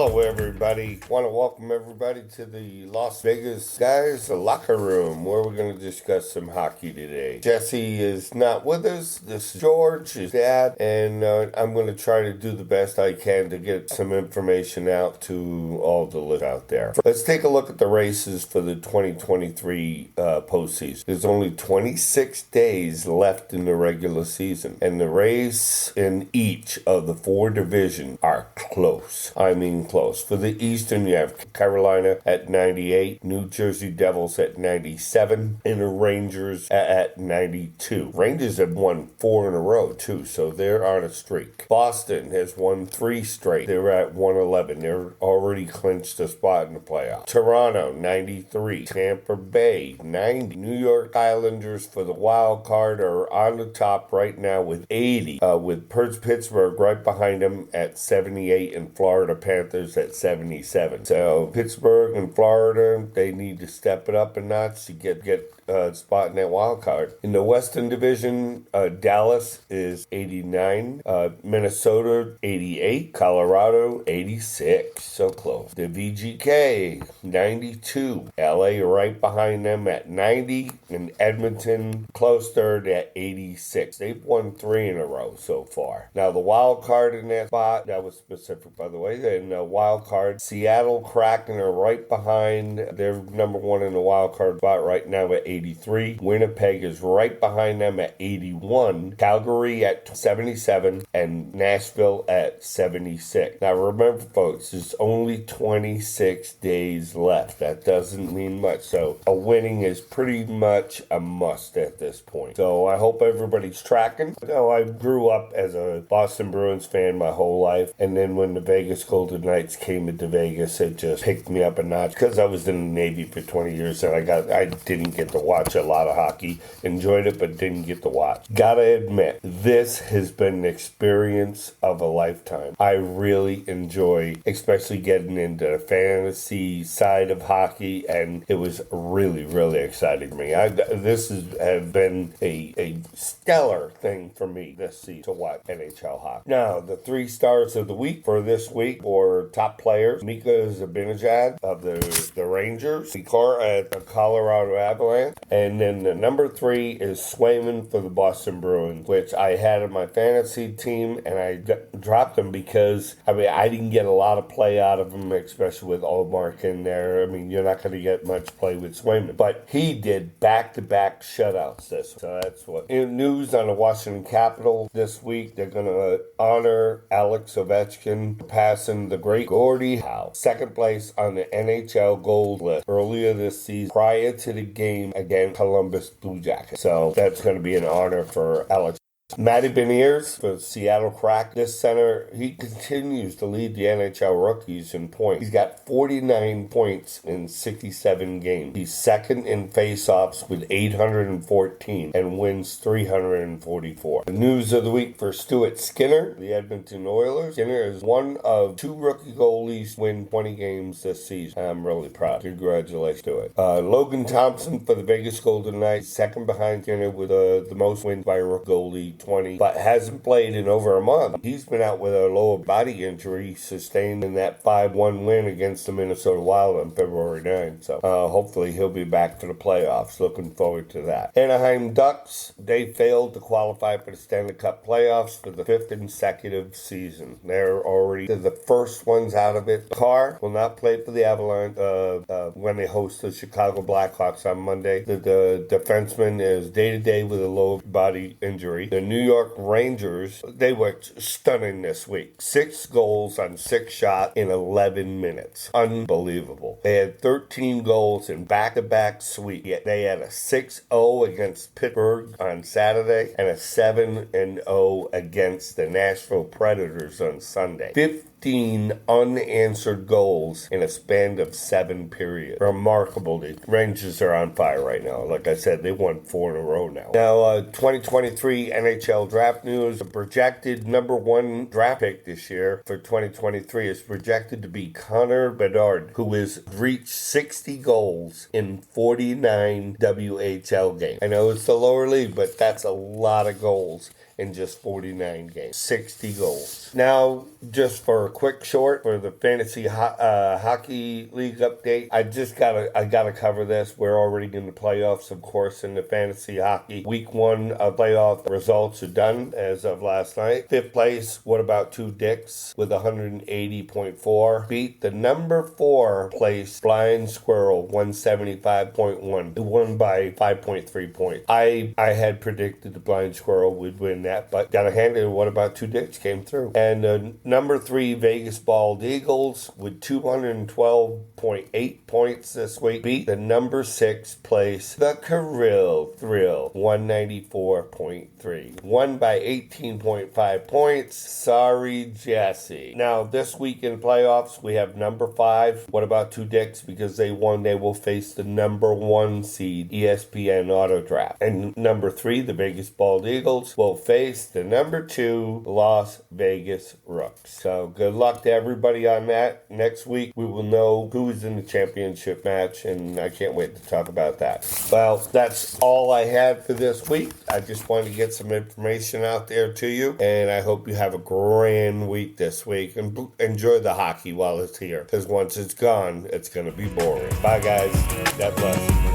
Hello, everybody. Want to welcome everybody to the Las Vegas Guys locker room, where we're going to discuss some hockey today. Jesse is not with us. This is George, his dad, and I'm going to try to do the best I can to get some information out to all the listeners out there. Let's take a look at the races for the 2023 postseason. There's only 26 days left in the regular season, and the race in each of the four divisions are close. I mean close. For the Eastern, you have Carolina at 98, New Jersey Devils at 97, and the Rangers at 92. Rangers have won 4 in a row, too, so they're on a streak. Boston has won 3 straight. They're at 111. They're already clinched a spot in the playoffs. Toronto, 93. Tampa Bay, 90. New York Islanders for the wild card are on the top right now with 80, with Pittsburgh right behind them at 78, and Florida Panthers at 77. So Pittsburgh and Florida, they need to step it up a notch to get a spot in that wild card. In the Western Division, Dallas is 89, Minnesota 88, Colorado 86. So close. The VGK 92, LA right behind them at 90, and Edmonton close third at 86. They've won 3 in a row so far. Now the wild card in that spot, that was specific by the way, in the wild card, Seattle Kraken are right behind. They're number 1 in the wild card spot right now at 83. Winnipeg is right behind them at 81. Calgary at 77, and Nashville at 76. Now remember, folks, there's only 26 days left. That doesn't mean much. So a winning is pretty much a must at this point. So I hope everybody's tracking. I grew up as a Boston Bruins fan my whole life, and then when the Vegas Golden Knights came into Vegas, it just picked me up a notch because I was in the Navy for 20 years and I didn't get to watch a lot of hockey. Enjoyed it, but didn't get to watch. Gotta admit, this has been an experience of a lifetime. I really enjoy, especially getting into the fantasy side of hockey, and it was really, really exciting for me. This has been a stellar thing for me this season to watch NHL hockey. Now, the 3 stars of the week for this week or top players: Mika Zibanejad of the Rangers, Sikora at the Colorado Avalanche, and then the number 3 is Swayman for the Boston Bruins, which I had in my fantasy team, and I dropped him because I didn't get a lot of play out of him, especially with Ullmark in there. You're not going to get much play with Swayman, but he did back-to-back shutouts this week. So that's what. In news on the Washington Capitals this week, they're going to honor Alex Ovechkin passing the great Gordie Howe, second place on the NHL gold list earlier this season prior to the game against Columbus Blue Jackets. So that's going to be an honor for Alex. Matty Beniers for Seattle Kraken. This center, he continues to lead the NHL rookies in points. He's got 49 points in 67 games. He's second in faceoffs with 814 and wins 344. The news of the week for Stuart Skinner, the Edmonton Oilers. Skinner is one of 2 rookie goalies to win 20 games this season. I'm really proud. Congratulations to it. Logan Thompson for the Vegas Golden Knights, second behind Skinner with the most wins by a rookie goalie, 20, but hasn't played in over a month. He's been out with a lower body injury sustained in that 5-1 win against the Minnesota Wild on February 9th. So hopefully he'll be back for the playoffs. Looking forward to that. Anaheim Ducks, they failed to qualify for the Stanley Cup playoffs for the 5th consecutive season. They're the first ones out of it. Carr will not play for the Avalanche when they host the Chicago Blackhawks on Monday. The defenseman is day-to-day with a lower body injury. The New York Rangers, they were stunning this week. 6 goals on 6 shots in 11 minutes. Unbelievable. They had 13 goals in back-to-back sweep. Yet they had a 6-0 against Pittsburgh on Saturday and a 7-0 against the Nashville Predators on Sunday. 15 unanswered goals in a span of 7 periods. Remarkable. The Rangers are on fire right now. Like I said, they won 4 in a row now. Now, 2023 NHL draft news. The projected number 1 draft pick this year for 2023 is projected to be Connor Bedard, who has reached 60 goals in 49 WHL games. I know it's the lower league, but that's a lot of goals in just 49 games. 60 goals. Now, just for a quick short for the Fantasy Hockey League update, I gotta cover this. We're already in the playoffs, of course, in the Fantasy Hockey. Week 1 playoff results are done as of last night. 5th place, What About Two Dicks, with 180.4. Beat the number 4 place Blind Squirrel, 175.1. It won by 5.3 points. I had predicted the Blind Squirrel would win that, but gotta hand it, What About Two Dicks came through. And number 3 Vegas Bald Eagles with 212.8 points this week beat the number 6 place the Kirill Thrill, 194.3. Won by 18.5 points. Sorry, Jesse. Now, this week in playoffs, we have number 5, What About Two Dicks? Because they won, they will face the number 1 seed, ESPN Auto Draft. And number 3, the Vegas Bald Eagles, will face the number 2, Las Vegas Rooks. So, good luck to everybody on that. Next week, we will know who is in the championship match, and I can't wait to talk about that. Well, that's all I had for this week. I just wanted to get some information out there to you, and I hope you have a grand week this week, and enjoy the hockey while it's here, because once it's gone, it's going to be boring. Bye, guys. God bless.